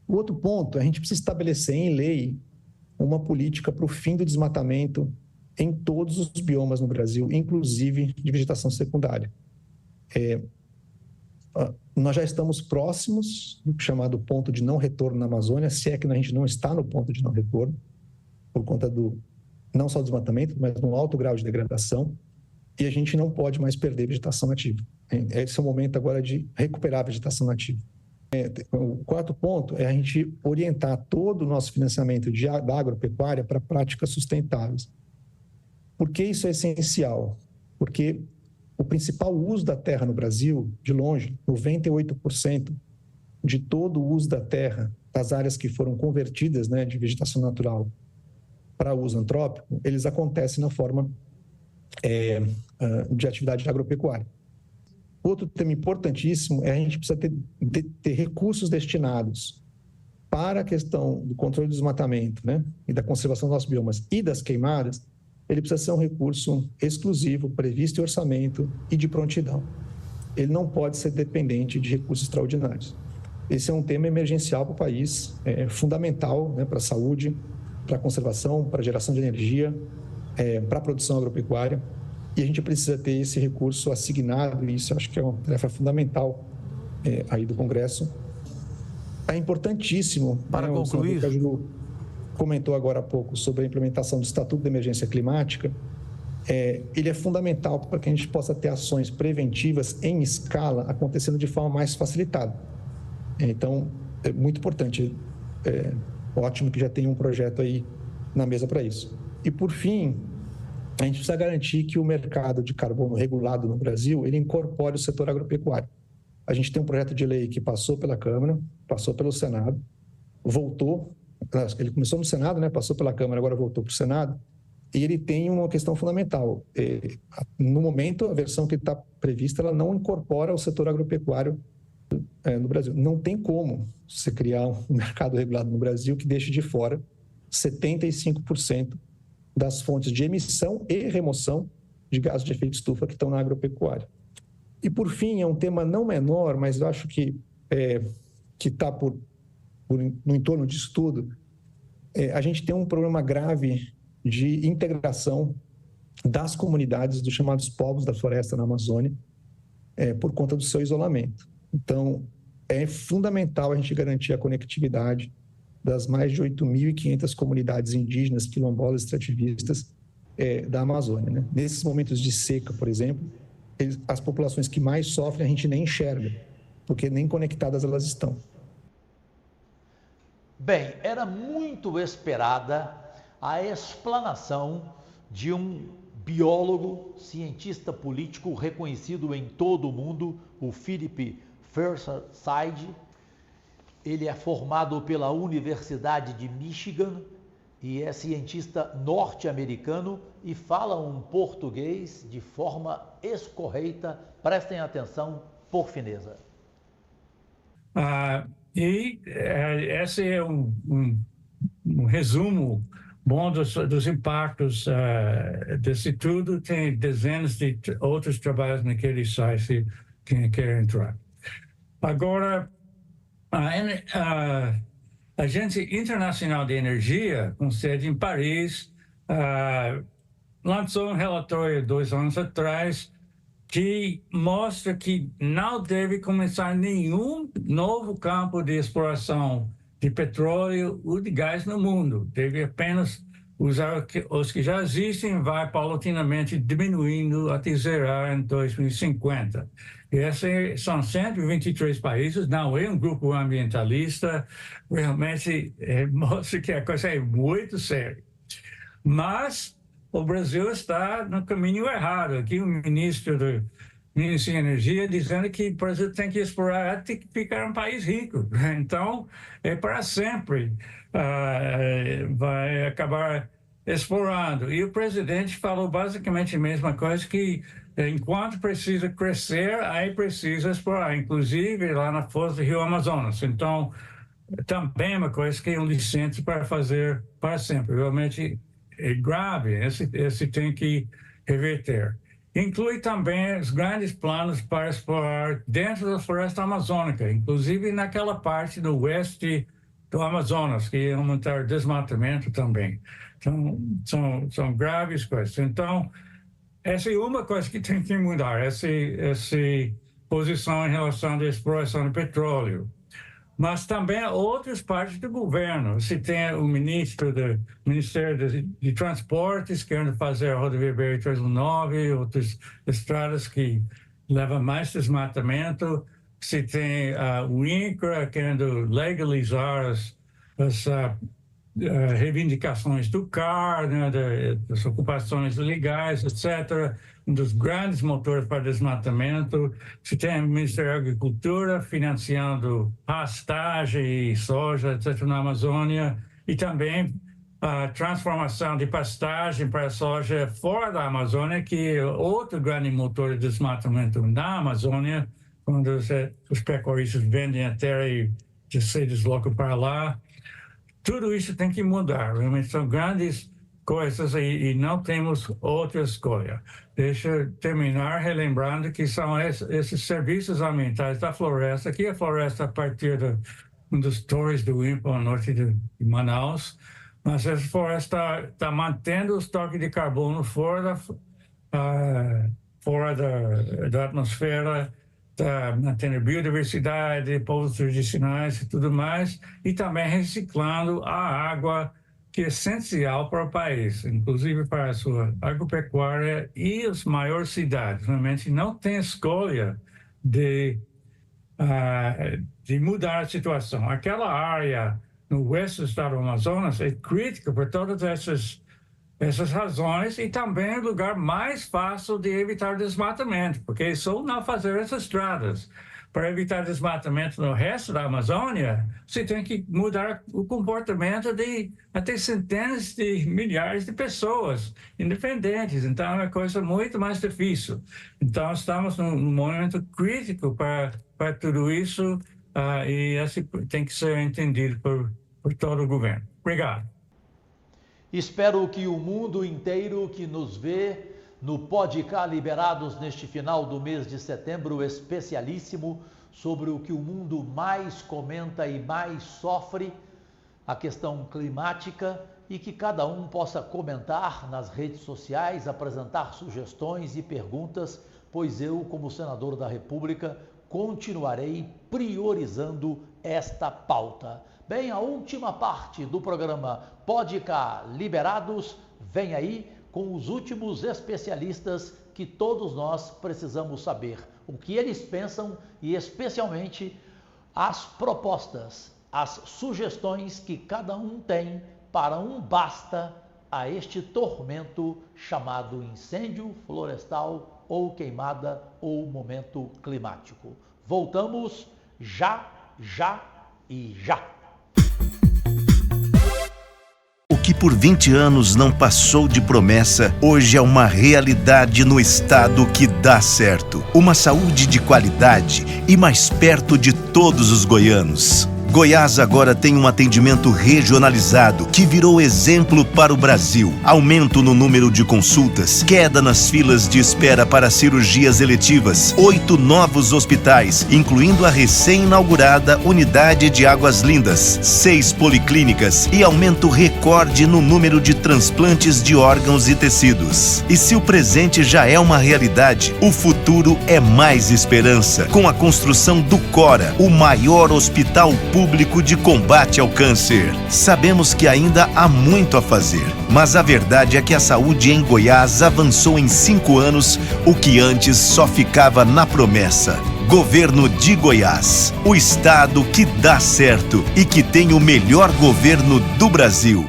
S12: O outro ponto, a gente precisa estabelecer em lei uma política para o fim do desmatamento em todos os biomas no Brasil, inclusive de vegetação secundária. Nós já estamos próximos do chamado ponto de não retorno na Amazônia, se é que a gente não está no ponto de não retorno, por conta não só do desmatamento, mas do alto grau de degradação, e a gente não pode mais perder vegetação nativa. Esse é o momento agora de recuperar a vegetação nativa. O quarto ponto é a gente orientar todo o nosso financiamento da agropecuária para práticas sustentáveis. Por que isso é essencial? Porque o principal uso da terra no Brasil, de longe, 98% de todo o uso da terra, das áreas que foram convertidas, né, de vegetação natural para uso antrópico, eles acontecem na forma de atividade agropecuária. Outro tema importantíssimo é a gente precisa ter recursos destinados para a questão do controle do desmatamento, né, e da conservação dos nossos biomas e das queimadas. Ele precisa ser um recurso exclusivo, previsto em orçamento e de prontidão. Ele não pode ser dependente de recursos extraordinários. Esse é um tema emergencial para o país, fundamental, né, para a saúde, para a conservação, para a geração de energia, para a produção agropecuária. E a gente precisa ter esse recurso assignado, e isso eu acho que é uma tarefa fundamental aí do Congresso. É importantíssimo.
S1: Para concluir,
S12: o Caju comentou agora há pouco sobre a implementação do Estatuto de Emergência Climática. Ele é fundamental para que a gente possa ter ações preventivas em escala acontecendo de forma mais facilitada. Então, é muito importante. Ótimo que já tem um projeto aí na mesa para isso. E, por fim, a gente precisa garantir que o mercado de carbono regulado no Brasil, ele incorpore o setor agropecuário. A gente tem um projeto de lei que passou pela Câmara, passou pelo Senado, voltou, ele começou no Senado, né? Passou pela Câmara, agora voltou para o Senado, e ele tem uma questão fundamental. No momento, a versão que está prevista, ela não incorpora o setor agropecuário no Brasil. Não tem como você criar um mercado regulado no Brasil que deixe de fora 75% das fontes de emissão e remoção de gases de efeito estufa que estão na agropecuária. E, por fim, é um tema não menor, mas eu acho que está no entorno disso tudo, a gente tem um problema grave de integração das comunidades dos chamados povos da floresta na Amazônia por conta do seu isolamento. Então, é fundamental a gente garantir a conectividade das mais de 8.500 comunidades indígenas, quilombolas, extrativistas da Amazônia, né? Nesses momentos de seca, por exemplo, as populações que mais sofrem a gente nem enxerga, porque nem conectadas elas estão.
S1: Bem, era muito esperada a explanação de um biólogo, cientista político reconhecido em todo o mundo, o Philip Ferside. Ele é formado pela Universidade de Michigan e é cientista norte-americano e fala um português de forma escorreita. Prestem atenção, por fineza.
S13: Esse é um resumo bom dos impactos desse tudo. Tem dezenas de outros trabalhos naquele site, quem quer entrar. Agora, a Agência Internacional de Energia, com sede em Paris, lançou um relatório 2 anos atrás que mostra que não deve começar nenhum novo campo de exploração de petróleo ou de gás no mundo. Deve apenas usar os que já existem, vai paulatinamente diminuindo até zerar em 2050. E esses são 123 países, não é um grupo ambientalista, realmente mostra que a coisa é muito séria. Mas o Brasil está no caminho errado. Aqui o ministro de Energia dizendo que o Brasil tem que explorar até que ficar um país rico. Então, é para sempre. Vai acabar explorando. E o presidente falou basicamente a mesma coisa, que enquanto precisa crescer, aí precisa explorar, inclusive lá na foz do Rio Amazonas. Então, também é uma coisa que é um licença para fazer para sempre. Realmente é grave, esse tem que reverter. Inclui também os grandes planos para explorar dentro da floresta amazônica, inclusive naquela parte do oeste do Amazonas, que é aumentar o desmatamento também. Então, são graves coisas. Então, essa é uma coisa que tem que mudar, essa posição em relação à exploração de petróleo. Mas também outras partes do governo. Se tem o Ministério de Transportes querendo fazer a rodovia BR-319, outras estradas que levam mais desmatamento. Se tem o INCRA querendo legalizar as reivindicações do CAR, né, das ocupações ilegais, etc., um dos grandes motores para desmatamento. Se tem o Ministério da Agricultura financiando pastagem e soja, etc., na Amazônia, e também a transformação de pastagem para soja fora da Amazônia, que é outro grande motor de desmatamento na Amazônia, quando os pecuaristas vendem a terra e se deslocam para lá. Tudo isso tem que mudar, realmente são grandes coisas e não temos outra escolha. Deixa eu terminar relembrando que são esses serviços ambientais da floresta, que a floresta a partir de dos torres do INPE ao norte de Manaus, mas essa floresta está mantendo o estoque de carbono fora da atmosfera, está mantendo biodiversidade, povos tradicionais e tudo mais, e também reciclando a água que é essencial para o país, inclusive para a sua agropecuária e as maiores cidades. Realmente não tem escolha de mudar a situação. Aquela área no oeste do estado do Amazonas é crítica por todas essas razões e também é o lugar mais fácil de evitar desmatamento, porque é só não fazer essas estradas. para evitar desmatamento no resto da Amazônia, você tem que mudar o comportamento de até centenas de milhares de pessoas independentes. Então, é uma coisa muito mais difícil. Então, estamos num momento crítico para tudo isso e assim tem que ser entendido por todo o governo. Obrigado.
S1: Espero que o mundo inteiro que nos vê no Podcast Liberados neste final do mês de setembro especialíssimo sobre o que o mundo mais comenta e mais sofre, a questão climática, e que cada um possa comentar nas redes sociais, apresentar sugestões e perguntas, pois eu, como senador da República, continuarei priorizando esta pauta. Bem, a última parte do programa Podcast Liberados vem aí com os últimos especialistas que todos nós precisamos saber o que eles pensam e especialmente as propostas, as sugestões que cada um tem para um basta a este tormento chamado incêndio florestal ou queimada ou momento climático. Voltamos já e já.
S2: O que por 20 anos não passou de promessa, hoje é uma realidade no estado que dá certo. Uma saúde de qualidade e mais perto de todos os goianos. Goiás agora tem um atendimento regionalizado que virou exemplo para o Brasil. Aumento no número de consultas, queda nas filas de espera para cirurgias eletivas, 8 novos hospitais, incluindo a recém-inaugurada Unidade de Águas Lindas, 6 policlínicas e aumento recorde no número de transplantes de órgãos e tecidos. E se o presente já é uma realidade, o futuro é mais esperança, com a construção do Cora, o maior hospital público de combate ao câncer. Sabemos que ainda há muito a fazer, mas a verdade é que a saúde em Goiás avançou em 5 anos, o que antes só ficava na promessa. Governo de Goiás, o estado que dá certo e que tem o melhor governo do Brasil.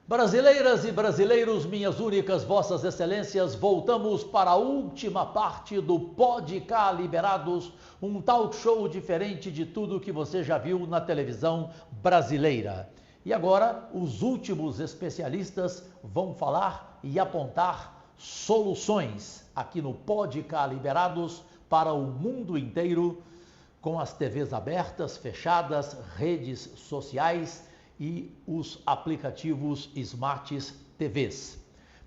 S1: Brasileiras e brasileiros, minhas únicas vossas excelências, voltamos para a última parte do Podcast Liberados, um talk show diferente de tudo que você já viu na televisão brasileira. E agora, os últimos especialistas vão falar e apontar soluções aqui no Podcast Liberados para o mundo inteiro, com as TVs abertas, fechadas, redes sociais e os aplicativos Smart TVs.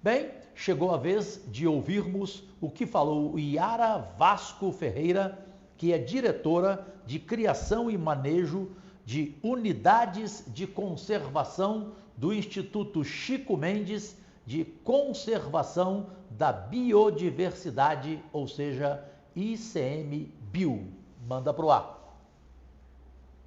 S1: Bem, chegou a vez de ouvirmos o que falou Yara Vasco Ferreira, que é diretora de Criação e Manejo de Unidades de Conservação do Instituto Chico Mendes de Conservação da Biodiversidade, ou seja, ICMBio. Manda pro ar.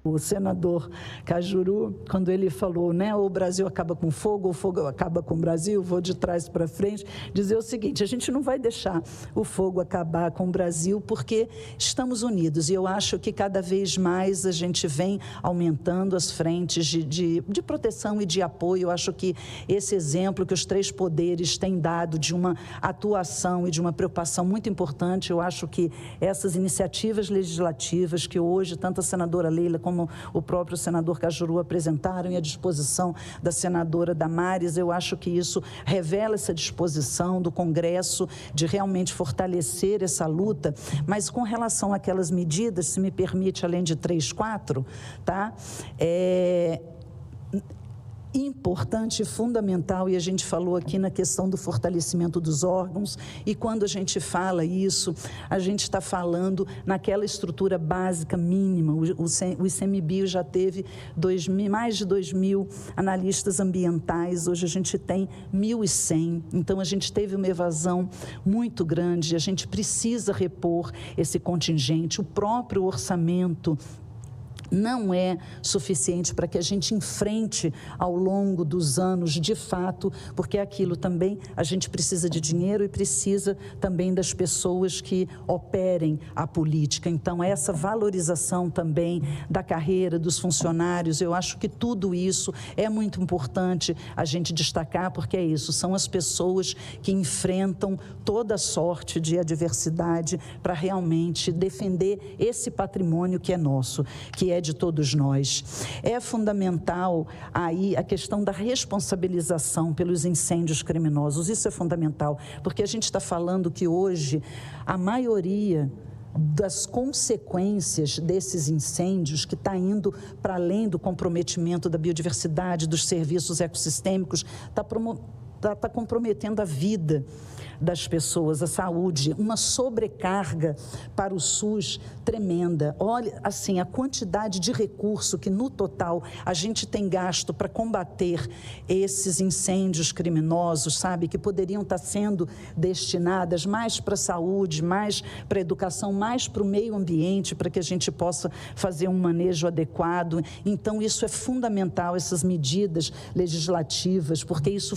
S14: O senador Cajuru, quando ele falou, né, o Brasil acaba com fogo, o fogo acaba com o Brasil, vou de trás para frente, dizer o seguinte: a gente não vai deixar o fogo acabar com o Brasil porque estamos unidos, e eu acho que cada vez mais a gente vem aumentando as frentes de proteção e de apoio. Eu acho que esse exemplo que os 3 poderes têm dado de uma atuação e de uma preocupação muito importante, eu acho que essas iniciativas legislativas que hoje tanto a senadora Leila como o próprio senador Cajuru apresentaram, e a disposição da senadora Damares, eu acho que isso revela essa disposição do Congresso de realmente fortalecer essa luta. Mas com relação àquelas medidas, se me permite, além de 3, 4, tá? Importante e fundamental, e a gente falou aqui na questão do fortalecimento dos órgãos, e quando a gente fala isso, a gente está falando naquela estrutura básica mínima. O ICMBio já teve mais de 2.000 analistas ambientais, hoje a gente tem 1.100, então a gente teve uma evasão muito grande, a gente precisa repor esse contingente. O próprio orçamento não é suficiente para que a gente enfrente ao longo dos anos, de fato, porque aquilo também, a gente precisa de dinheiro e precisa também das pessoas que operem a política. Então, essa valorização também da carreira dos funcionários, eu acho que tudo isso é muito importante a gente destacar, porque é isso, são as pessoas que enfrentam toda sorte de adversidade para realmente defender esse patrimônio que é nosso, que é de todos nós. É fundamental aí a questão da responsabilização pelos incêndios criminosos. Isso é fundamental, porque a gente está falando que hoje a maioria das consequências desses incêndios, que está indo para além do comprometimento da biodiversidade, dos serviços ecossistêmicos, está comprometendo a vida das pessoas, a saúde, uma sobrecarga para o SUS tremenda. Olha, assim, a quantidade de recurso que no total a gente tem gasto para combater esses incêndios criminosos, sabe, que poderiam estar sendo destinadas mais para a saúde, mais para a educação, mais para o meio ambiente, para que a gente possa fazer um manejo adequado. Então, isso é fundamental, essas medidas legislativas, porque isso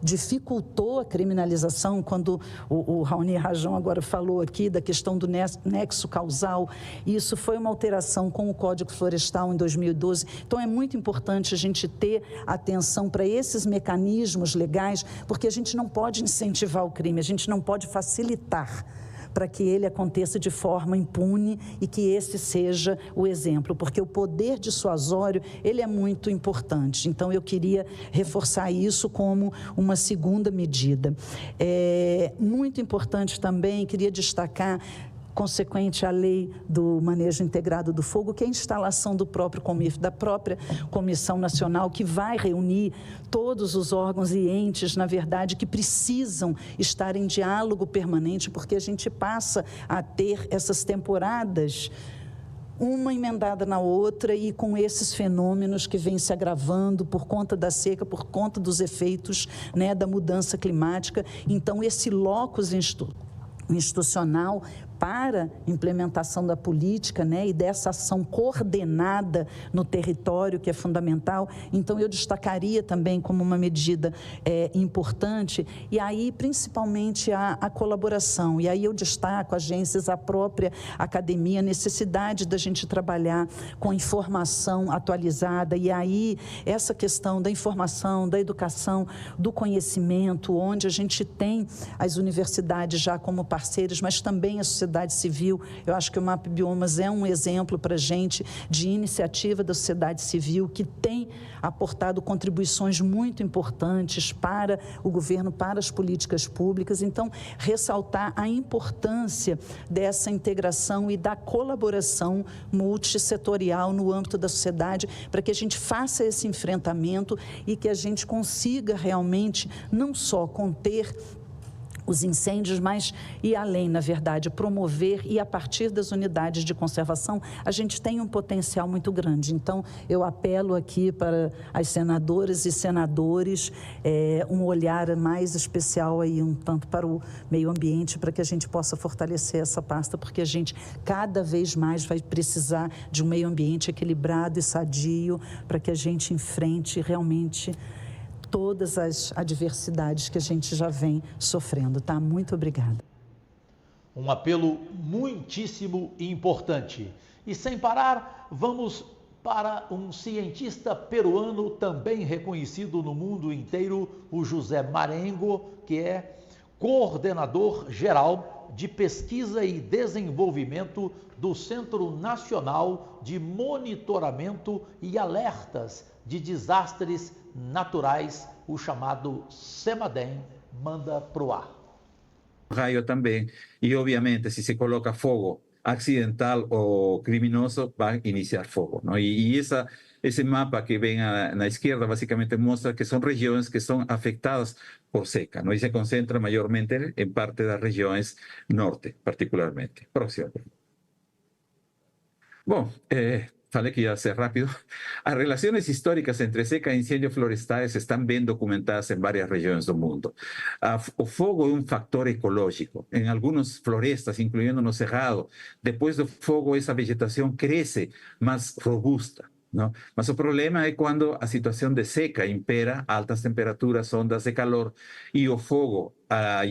S14: dificultou a criminalização, quando o Raoni Rajão agora falou aqui da questão do nexo causal. Isso foi uma alteração com o Código Florestal em 2012. Então, é muito importante a gente ter atenção para esses mecanismos legais, porque a gente não pode incentivar o crime, a gente não pode facilitar para que ele aconteça de forma impune e que esse seja o exemplo, porque o poder dissuasório, ele é muito importante. Então, eu queria reforçar isso como uma segunda medida. Muito importante também, queria destacar, consequente à lei do manejo integrado do fogo, que é a instalação da própria Comissão Nacional, que vai reunir todos os órgãos e entes, na verdade, que precisam estar em diálogo permanente, porque a gente passa a ter essas temporadas uma emendada na outra e com esses fenômenos que vêm se agravando por conta da seca, por conta dos efeitos, né, da mudança climática. Então, esse locus institucional para implementação da política, né, e dessa ação coordenada no território, que é fundamental. Então, eu destacaria também como uma medida importante, e aí, principalmente, a colaboração. E aí eu destaco agências, a própria academia, a necessidade da gente trabalhar com informação atualizada, e aí essa questão da informação, da educação, do conhecimento, onde a gente tem as universidades já como parceiras, mas também a sociedade civil. Eu acho que o MAP Biomas é um exemplo para a gente de iniciativa da sociedade civil que tem aportado contribuições muito importantes para o governo, para as políticas públicas. Então, ressaltar a importância dessa integração e da colaboração multissetorial no âmbito da sociedade, para que a gente faça esse enfrentamento e que a gente consiga realmente não só conter os incêndios, mas e além, na verdade, promover, e a partir das unidades de conservação, a gente tem um potencial muito grande. Então, eu apelo aqui para as senadoras e senadores, um olhar mais especial aí, um tanto para o meio ambiente, para que a gente possa fortalecer essa pasta, porque a gente cada vez mais vai precisar de um meio ambiente equilibrado e sadio, para que a gente enfrente realmente todas as adversidades que a gente já vem sofrendo, tá? Muito obrigada.
S1: Um apelo muitíssimo importante. E sem parar, vamos para um cientista peruano também reconhecido no mundo inteiro, o José Marengo, que é coordenador geral de pesquisa e desenvolvimento do Centro Nacional de Monitoramento e Alertas de Desastres Naturais, o chamado CEMADEM, manda para o ar.
S15: Raio também, e obviamente se coloca fogo accidental ou criminoso, vai iniciar fogo, ¿no? E esse mapa que vem na esquerda basicamente mostra que são regiões que são afetadas por seca, ¿no? E se concentra maiormente em parte das regiões norte, particularmente. Próximo. Bom, falei que ia ser rápido. As relações históricas entre seca e incêndios florestais estão bem documentadas em várias regiões do mundo. O fogo é um fator ecológico. Em algumas florestas, incluindo no Cerrado, depois do fogo, essa vegetação cresce mais robusta, não? Mas o problema é quando a situação de seca impera, altas temperaturas, ondas de calor, e o fogo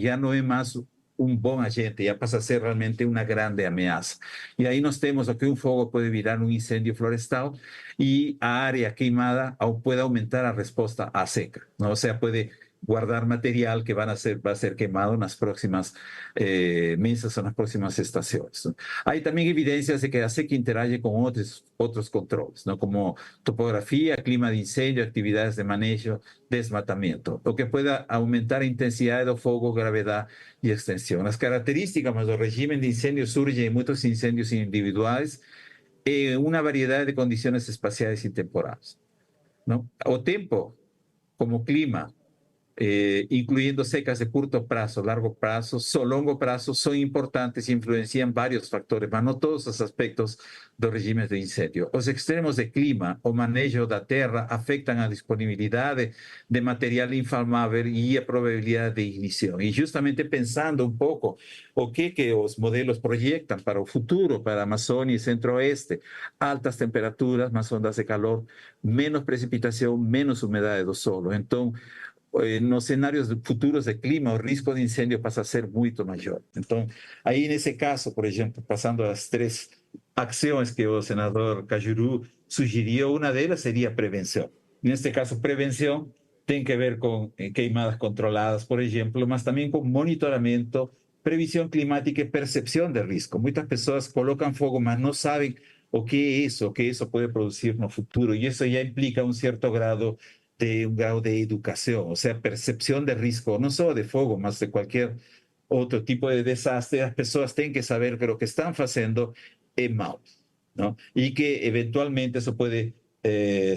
S15: já não é mais um bom agente, já passa a ser realmente uma grande ameaça. E aí nós temos que um fogo pode virar um incêndio florestal e a área queimada pode aumentar a resposta à seca, não? Ou seja, pode guardar material que vai ser queimado nas próximas meses ou nas próximas estações, não? Há também evidências de que a seca interage com outros controles, não? Como topografia, clima de incêndio, atividades de manejo, desmatamento, o que pode aumentar a intensidade do fogo, gravidade e extensão. As características do regime de incêndio surgem em muitos incêndios individuais e uma variedade de condições espaciais e temporais, não? O tempo, como clima, incluindo secas de curto prazo, largo prazo, longo prazo, são importantes e influenciam vários fatores, mas não todos os aspectos do regime de incêndio. Os extremos de clima, o manejo da terra, afetam a disponibilidade de material inflamável e a probabilidade de ignição. E justamente pensando um pouco o que os modelos projetam para o futuro, para a Amazônia e Centro-Oeste, altas temperaturas, mais ondas de calor, menos precipitação, menos umidade do solo. Então, nos cenários futuros de clima, o risco de incêndio passa a ser muito maior. Então, aí nesse caso, por exemplo, passando as 3 ações que o senador Cajuru sugeriu, uma delas seria prevenção. Neste caso, prevenção tem que ver com queimadas controladas, por exemplo, mas também com monitoramento, previsão climática e percepção de risco. Muitas pessoas colocam fogo, mas não sabem o que isso pode produzir no futuro, e isso já implica um certo grau de educação, ou seja, percepção de risco, não só de fogo, mas de qualquer outro tipo de desastre. As pessoas têm que saber que o que estão fazendo é mau, não? E que eventualmente isso pode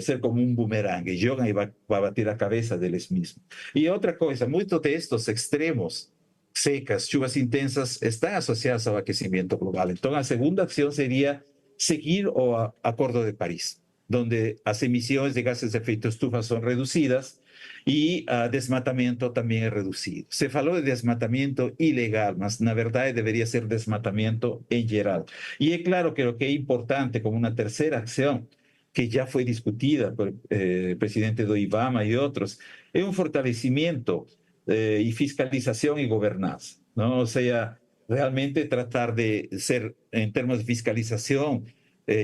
S15: ser como um bumerangue, jogam e vai bater a cabeça deles mesmos. E outra coisa, muitos destes extremos, secas, chuvas intensas, estão associados ao aquecimento global. Então, a segunda ação seria seguir o Acordo de Paris, donde as emissões de gases de efeito estufa são reduzidas e o desmatamento também é reduzido. Se falou de desmatamento ilegal, mas na verdade deveria ser desmatamento em geral. E é claro que o que é importante como uma terceira ação, que já foi discutida por presidente do IBAMA e outros, é um fortalecimento e fiscalização e governança, não? Ou seja, realmente tratar de ser, em termos de fiscalização,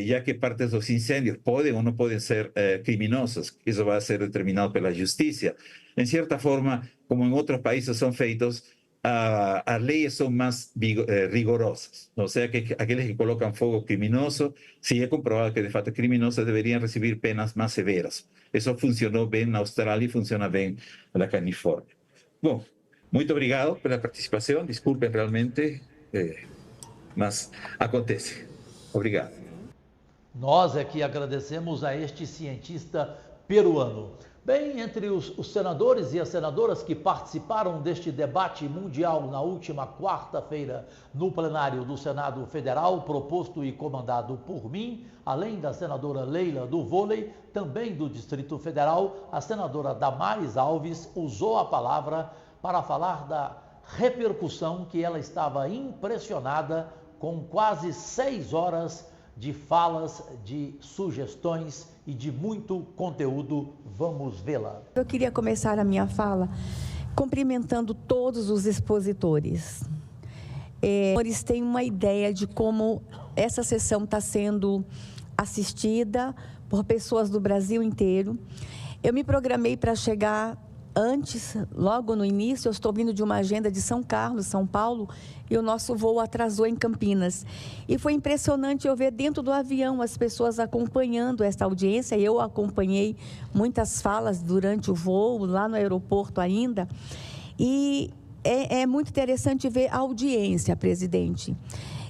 S15: já que partes dos incêndios podem ou não podem ser criminosos, isso vai ser determinado pela justiça. Em certa forma, como em outros países são feitos, as leis são mais rigorosas. Ou seja, que aqueles que colocam fogo criminoso, se é comprovado que de fato é criminoso, deveriam receber penas mais severas. Isso funcionou bem na Austrália e funciona bem na Califórnia. Bom, muito obrigado pela participação. Desculpem realmente, mas acontece. Obrigado.
S1: Nós é que agradecemos a este cientista peruano. Bem, entre os senadores e as senadoras que participaram deste debate mundial na última quarta-feira no plenário do Senado Federal, proposto e comandado por mim, além da senadora Leila do vôlei, também do Distrito Federal, a senadora Damares Alves usou a palavra para falar da repercussão que ela estava impressionada com quase 6 horas de falas, de sugestões e de muito conteúdo. Vamos vê-la.
S16: Eu queria começar a minha fala cumprimentando todos os expositores. Eles têm uma ideia de como essa sessão está sendo assistida por pessoas do Brasil inteiro. Eu me programei para chegar antes, logo no início. Eu estou vindo de uma agenda de São Carlos, São Paulo, e o nosso voo atrasou em Campinas. E foi impressionante eu ver dentro do avião as pessoas acompanhando esta audiência. Eu acompanhei muitas falas durante o voo, lá no aeroporto ainda. E é muito interessante ver a audiência, presidente.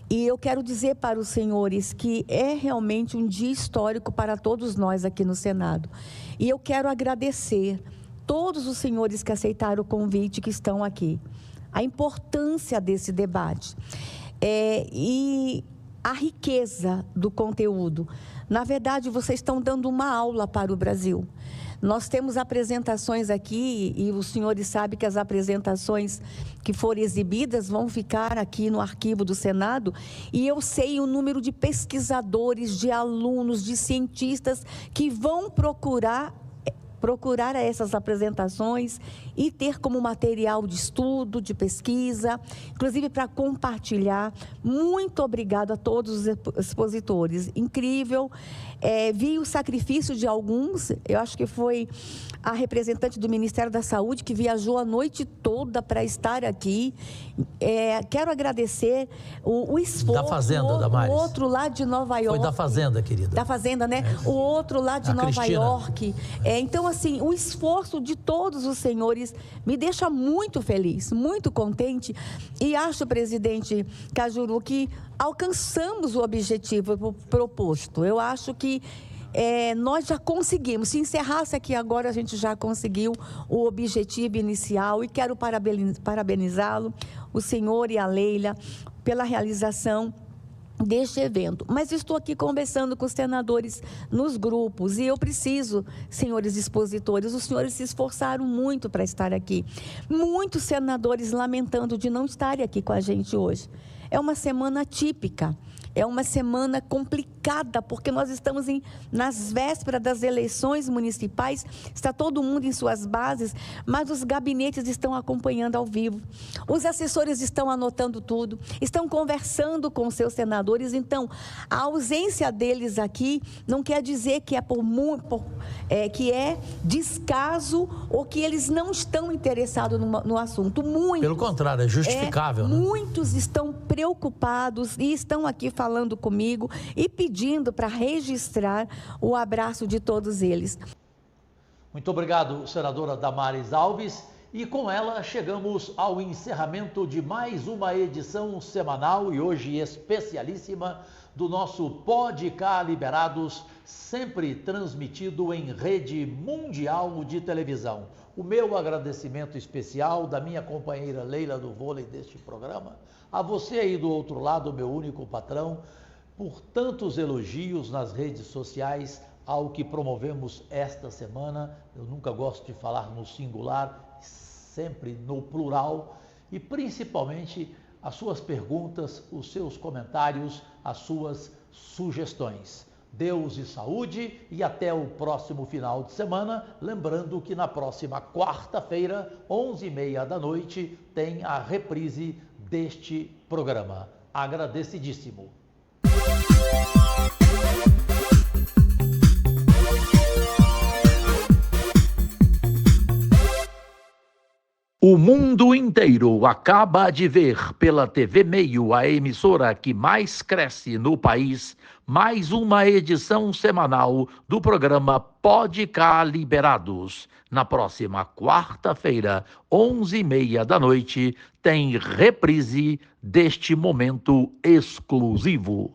S16: E eu quero dizer para os senhores que é realmente um dia histórico para todos nós aqui no Senado. E eu quero agradecer todos os senhores que aceitaram o convite, que estão aqui. A importância desse debate. E a riqueza do conteúdo. Na verdade, vocês estão dando uma aula para o Brasil. Nós temos apresentações aqui, e os senhores sabem que as apresentações que forem exibidas vão ficar aqui no arquivo do Senado, e eu sei o número de pesquisadores, de alunos, de cientistas que vão procurar essas apresentações e ter como material de estudo, de pesquisa, inclusive para compartilhar. Muito obrigado a todos os expositores. Incrível. Vi o sacrifício de alguns, eu acho que foi a representante do Ministério da Saúde que viajou a noite toda para estar aqui. Quero agradecer o esforço.
S1: Da Fazenda, Damares.
S16: O outro lá de Nova York.
S1: Foi da Fazenda, querida.
S16: Da Fazenda, né? O outro lá de Nova York. Então, assim, o esforço de todos os senhores me deixa muito feliz, muito contente. E acho, presidente Cajuru, que alcançamos o objetivo proposto. Eu acho que nós já conseguimos. Se encerrasse aqui agora, a gente já conseguiu o objetivo inicial. E quero parabenizá-lo, o senhor e a Leila, pela realização deste evento. Mas estou aqui conversando com os senadores nos grupos e eu preciso, senhores expositores, os senhores se esforçaram muito para estar aqui. Muitos senadores lamentando de não estarem aqui com a gente hoje. É uma semana típica. É uma semana complicada, porque nós estamos nas vésperas das eleições municipais, está todo mundo em suas bases, mas os gabinetes estão acompanhando ao vivo. Os assessores estão anotando tudo, estão conversando com os seus senadores, então a ausência deles aqui não quer dizer que que é descaso ou que eles não estão interessados no assunto. Muitos,
S1: pelo contrário, é justificável, né?
S16: Muitos estão preocupados e estão aqui falando comigo e pedindo para registrar o abraço de todos eles.
S1: Muito obrigado, senadora Damares Alves. E com ela chegamos ao encerramento de mais uma edição semanal e hoje especialíssima do nosso Pode Cá Liberados, sempre transmitido em rede mundial de televisão. O meu agradecimento especial da minha companheira Leila do vôlei deste programa, a você aí do outro lado, meu único patrão, por tantos elogios nas redes sociais ao que promovemos esta semana. Eu nunca gosto de falar no singular, sempre no plural, e principalmente as suas perguntas, os seus comentários, as suas sugestões. Deus e saúde e até o próximo final de semana. Lembrando que na próxima quarta-feira, 11h30 da noite, tem a reprise deste programa. Agradecidíssimo. O mundo inteiro acaba de ver pela TV Meio, a emissora que mais cresce no país, mais uma edição semanal do programa Pode Cá Liberados. Na próxima quarta-feira, 11h30 da noite, tem reprise deste momento exclusivo.